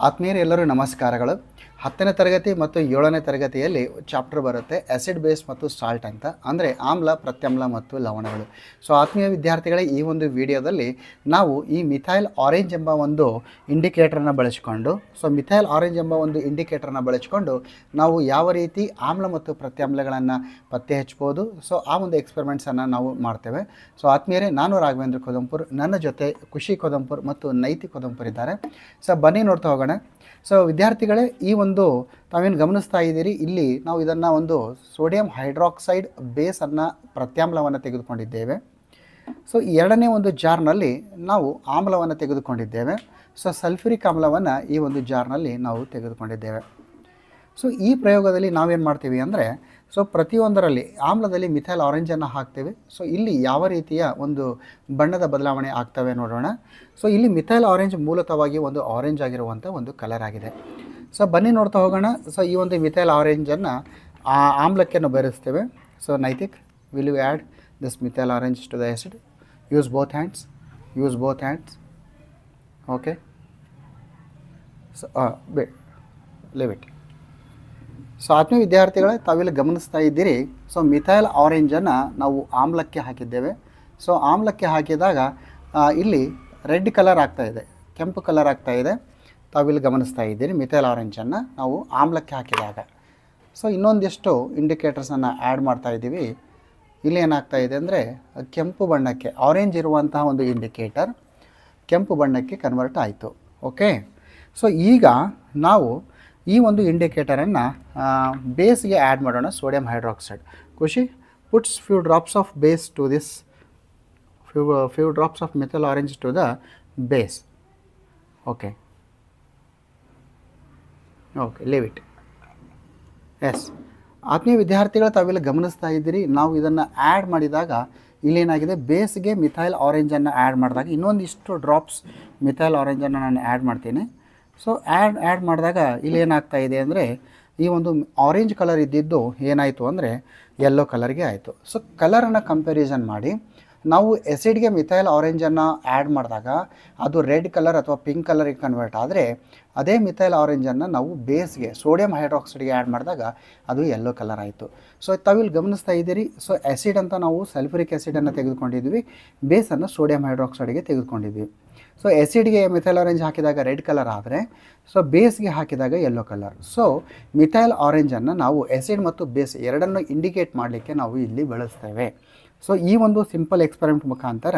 ಆತ್ಮೀಯರು ಎಲ್ಲರೂ ನಮಸ್ಕಾರಗಳು. 10ನೇ ತರಗತಿ ಮತ್ತು 7ನೇ ತರಗತಿಯಲ್ಲಿ ಚಾಪ್ಟರ್ ಬರುತ್ತೆ ಆಸಿಡ್ ಬೇಸ್ ಮತ್ತು ಸಾಲ್ಟ್ ಅಂತ, ಅಂದರೆ ಆಮ್ಲ, ಪ್ರತ್ಯಾಮ್ಲ ಮತ್ತು ಲವಣಗಳು. ಸೊ ಆತ್ಮೀಯ ವಿದ್ಯಾರ್ಥಿಗಳೇ, ಈ ಒಂದು ವಿಡಿಯೋದಲ್ಲಿ ನಾವು ಈ ಮಿಥೈಲ್ ಆರೆಂಜ್ ಎಂಬ ಒಂದು ಇಂಡಿಕೇಟರ್ನ ಬಳಸಿಕೊಂಡು ನಾವು ಯಾವ ರೀತಿ ಆಮ್ಲ ಮತ್ತು ಪ್ರತ್ಯಾಮ್ಲಗಳನ್ನು ಪತ್ತೆ ಹಚ್ಬೋದು, ಸೊ ಆ ಒಂದು ಎಕ್ಸ್ಪೆರಿಮೆಂಟ್ಸನ್ನು ನಾವು ಮಾಡ್ತೇವೆ. ಸೊ ಆತ್ಮೀಯರೇ, ನಾನು ರಾಘವೇಂದ್ರ ಕೊದಂಪುರ್, ನನ್ನ ಜೊತೆ ಖುಷಿ ಕೊದಂಪುರ್ ಮತ್ತು ನೈತಿ ಕೊದಂಪುರ್ ಇದ್ದಾರೆ. ಸೊ ಬನ್ನಿ ನೋಡ್ತಾ ಹೋಗೋಣ. ಸೊ ವಿದ್ಯಾರ್ಥಿಗಳೇ, ಈ ಒಂದು ತಾವೇನು ಗಮನಿಸ್ತಾ ಇದ್ದೀರಿ, ಇಲ್ಲಿ ನಾವು ಇದನ್ನು ಒಂದು ಸೋಡಿಯಂ ಹೈಡ್ರಾಕ್ಸೈಡ್ ಬೇಸನ್ನು ಪ್ರತ್ಯಾಮ್ಲವನ್ನು ತೆಗೆದುಕೊಂಡಿದ್ದೇವೆ. ಸೊ ಎರಡನೇ ಒಂದು ಜಾರ್ನಲ್ಲಿ ನಾವು ಆಮ್ಲವನ್ನು ತೆಗೆದುಕೊಂಡಿದ್ದೇವೆ. ಸೊ ಸಲ್ಫ್ಯೂರಿಕ್ ಆಮ್ಲವನ್ನು ಈ ಒಂದು ಜಾರ್ನಲ್ಲಿ ನಾವು ತೆಗೆದುಕೊಂಡಿದ್ದೇವೆ. ಸೊ ಈ ಪ್ರಯೋಗದಲ್ಲಿ ನಾವೇನು ಮಾಡ್ತೀವಿ ಅಂದರೆ, ಸೊ ಪ್ರತಿಯೊಂದರಲ್ಲಿ ಆಮ್ಲದಲ್ಲಿ ಮಿಥೈಲ್ ಆರೆಂಜನ್ನು ಹಾಕ್ತೇವೆ. ಸೊ ಇಲ್ಲಿ ಯಾವ ರೀತಿಯ ಒಂದು ಬಣ್ಣದ ಬದಲಾವಣೆ ಆಗ್ತವೆ ನೋಡೋಣ. ಸೊ ಇಲ್ಲಿ ಮಿಥೈಲ್ ಆರೆಂಜ್ ಮೂಲತಃವಾಗಿ ಒಂದು ಆರೆಂಜ್ ಆಗಿರುವಂಥ ಒಂದು ಕಲರ್ ಆಗಿದೆ. ಸೊ ಬನ್ನಿ ನೋಡ್ತಾ ಹೋಗೋಣ. ಸೊ ಈ ಒಂದು ಮಿಥೈಲ್ ಆರೆಂಜನ್ನು ಆಮ್ಲಕ್ಕೆ ನಾವು ಬೆರೆಸ್ತೇವೆ. So Naitik, will you add this methyl orange to the acid? Use both hands. Okay. So leave it. So ಆತ್ಮೀಯ ವಿದ್ಯಾರ್ಥಿಗಳೇ, ತಾವಿಲ್ಲಿ ಗಮನಿಸ್ತಾ ಇದ್ದೀರಿ. ಸೊ ಮಿಥೈಲ್ ಆರೆಂಜನ್ನು ನಾವು ಆಮ್ಲಕ್ಕೆ ಹಾಕಿದ್ದೇವೆ. ಸೊ ಆಮ್ಲಕ್ಕೆ ಹಾಕಿದಾಗ ಇಲ್ಲಿ ರೆಡ್ ಕಲರ್ ಆಗ್ತಾಯಿದೆ, ಕೆಂಪು ಕಲರ್ ಆಗ್ತಾಯಿದೆ. ತಾವಿಲ್ಲಿ ಗಮನಿಸ್ತಾ ಇದ್ದೀರಿ ಮಿಥೈಲ್ ಆರೆಂಜನ್ನು ನಾವು ಆಮ್ಲಕ್ಕೆ ಹಾಕಿದಾಗ. ಸೊ ಇನ್ನೊಂದಿಷ್ಟು ಇಂಡಿಕೇಟರ್ಸನ್ನು ಆ್ಯಡ್ ಮಾಡ್ತಾ ಇದ್ದೀವಿ. ಇಲ್ಲಿ ಏನಾಗ್ತಾಯಿದೆ ಅಂದರೆ, ಕೆಂಪು ಬಣ್ಣಕ್ಕೆ, ಆರೆಂಜ್ ಇರುವಂತಹ ಒಂದು ಇಂಡಿಕೇಟರ್ ಕೆಂಪು ಬಣ್ಣಕ್ಕೆ ಕನ್ವರ್ಟ್ ಆಯಿತು. ಓಕೆ. ಸೊ ಈಗ ನಾವು ಈ ಒಂದು ಇಂಡಿಕೇಟರನ್ನು ಬೇಸ್ಗೆ ಆ್ಯಡ್ ಮಾಡೋಣ, sodium hydroxide. Khushi puts few drops of base to this, few drops of methyl orange to the base. Okay, leave it. Yes ಆತ್ಮೀಯ ವಿದ್ಯಾರ್ಥಿಗಳು, ತಾವೆಲ್ಲ ಗಮನಿಸ್ತಾ ಇದ್ದೀರಿ, ನಾವು ಇದನ್ನು ಆ್ಯಡ್ ಮಾಡಿದಾಗ ಇಲ್ಲೇನಾಗಿದೆ, ಬೇಸ್ಗೆ ಮಿಥೈಲ್ ಆರೆಂಜನ್ನು ಆ್ಯಡ್ ಮಾಡಿದಾಗ ಇನ್ನೊಂದಿಷ್ಟು ಡ್ರಾಪ್ಸ್ ಮಿಥೈಲ್ ಆರೆಂಜನ್ನು ನಾನು ಆ್ಯಡ್ ಮಾಡ್ತೀನಿ. ಸೊ ಆ್ಯಡ್ ಮಾಡಿದಾಗ ಇಲ್ಲಿ ಏನಾಗ್ತಾ ಇದೆ ಅಂದರೆ, ಈ ಒಂದು ಆರೆಂಜ್ ಕಲರ್ ಇದ್ದಿದ್ದು ಏನಾಯಿತು ಅಂದರೆ ಯೆಲ್ಲೋ ಕಲರ್ಗೆ ಆಯಿತು. ಸೊ ಕಲರನ್ನು ಕಂಪ್ಯಾರಿಸನ್ ಮಾಡಿ ನಾವು ಎಸಿಡ್ಗೆ ಮಿಥೈಲ್ ಆರೆಂಜನ್ನು ಆ್ಯಡ್ ಮಾಡಿದಾಗ ಅದು ರೆಡ್ ಕಲರ್ ಅಥವಾ ಪಿಂಕ್ ಕಲರಿಗೆ ಕನ್ವರ್ಟ್ ಆದರೆ, ಅದೇ ಮಿಥೈಲ್ ಆರೆಂಜನ್ನು ನಾವು ಬೇಸ್ಗೆ ಸೋಡಿಯಂ ಹೈಡ್ರಾಕ್ಸೈಡ್ಗೆ ಆ್ಯಡ್ ಮಾಡಿದಾಗ ಅದು ಯೆಲ್ಲೋ ಕಲರ್ ಆಯಿತು. ಸೊ ತಾವಿಲ್ಲಿ ಗಮನಿಸ್ತಾ ಇದ್ದೀರಿ. ಸೊ ಆ್ಯಸಿಡ್ ಅಂತ ನಾವು ಸಲ್ಫ್ಯೂರಿಕ್ ಆ್ಯಸಿಡನ್ನು ತೆಗೆದುಕೊಂಡಿದ್ವಿ, ಬೇಸನ್ನು ಸೋಡಿಯಂ ಹೈಡ್ರಾಕ್ಸೈಡ್ಗೆ ತೆಗೆದುಕೊಂಡಿದ್ವಿ. ಸೊ ಆ್ಯಸಿಡ್ಗೆ ಮಿಥೈಲ್ ಆರೆಂಜ್ ಹಾಕಿದಾಗ ರೆಡ್ ಕಲರ್ ಆದರೆ, ಸೊ ಬೇಸ್ಗೆ ಹಾಕಿದಾಗ ಯೆಲ್ಲೋ ಕಲರ್. ಸೊ ಮಿಥೈಲ್ ಆರೆಂಜನ್ನು ನಾವು ಆ್ಯಸಿಡ್ ಮತ್ತು ಬೇಸ್ ಎರಡನ್ನು ಇಂಡಿಕೇಟ್ ಮಾಡಲಿಕ್ಕೆ ನಾವು ಇಲ್ಲಿ ಬಳಸ್ತೇವೆ. ಸೊ ಈ ಒಂದು ಸಿಂಪಲ್ ಎಕ್ಸ್ಪೆರಿಮೆಂಟ್ ಮುಖಾಂತರ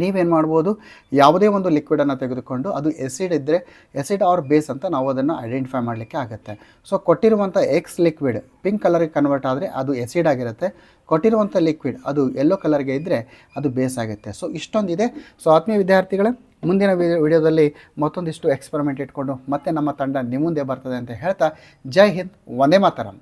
ನೀವೇನು ಮಾಡ್ಬೋದು, ಯಾವುದೇ ಒಂದು ಲಿಕ್ವಿಡನ್ನು ತೆಗೆದುಕೊಂಡು ಅದು ಎಸಿಡ್ ಇದ್ದರೆ ಎಸಿಡ್ ಆರ್ ಬೇಸ್ ಅಂತ ನಾವು ಅದನ್ನು ಐಡೆಂಟಿಫೈ ಮಾಡಲಿಕ್ಕೆ ಆಗುತ್ತೆ. ಸೊ ಕೊಟ್ಟಿರುವಂಥ ಎಕ್ಸ್ ಲಿಕ್ವಿಡ್ ಪಿಂಕ್ ಕಲರ್ಗೆ ಕನ್ವರ್ಟ್ ಆದರೆ ಅದು ಎಸಿಡ್ ಆಗಿರುತ್ತೆ, ಕೊಟ್ಟಿರುವಂಥ ಲಿಕ್ವಿಡ್ ಅದು ಯೆಲ್ಲೋ ಕಲರ್ಗೆ ಇದ್ದರೆ ಅದು ಬೇಸ್ ಆಗುತ್ತೆ. ಸೊ ಇಷ್ಟೊಂದಿದೆ. ಸೊ ಆತ್ಮೀಯ ವಿದ್ಯಾರ್ಥಿಗಳೇ, ಮುಂದಿನ ವಿಡಿಯೋದಲ್ಲಿ ಮತ್ತೊಂದಿಷ್ಟು ಎಕ್ಸ್ಪೆರಿಮೆಂಟ್ ಇಟ್ಕೊಂಡು ಮತ್ತೆ ನಮ್ಮ ತಂಡ ನಿಮ್ಮ ಮುಂದೆ ಬರ್ತದೆ ಅಂತ ಹೇಳ್ತಾ, ಜೈ ಹಿಂದ್, ವಂದೇ ಮಾತರಂ.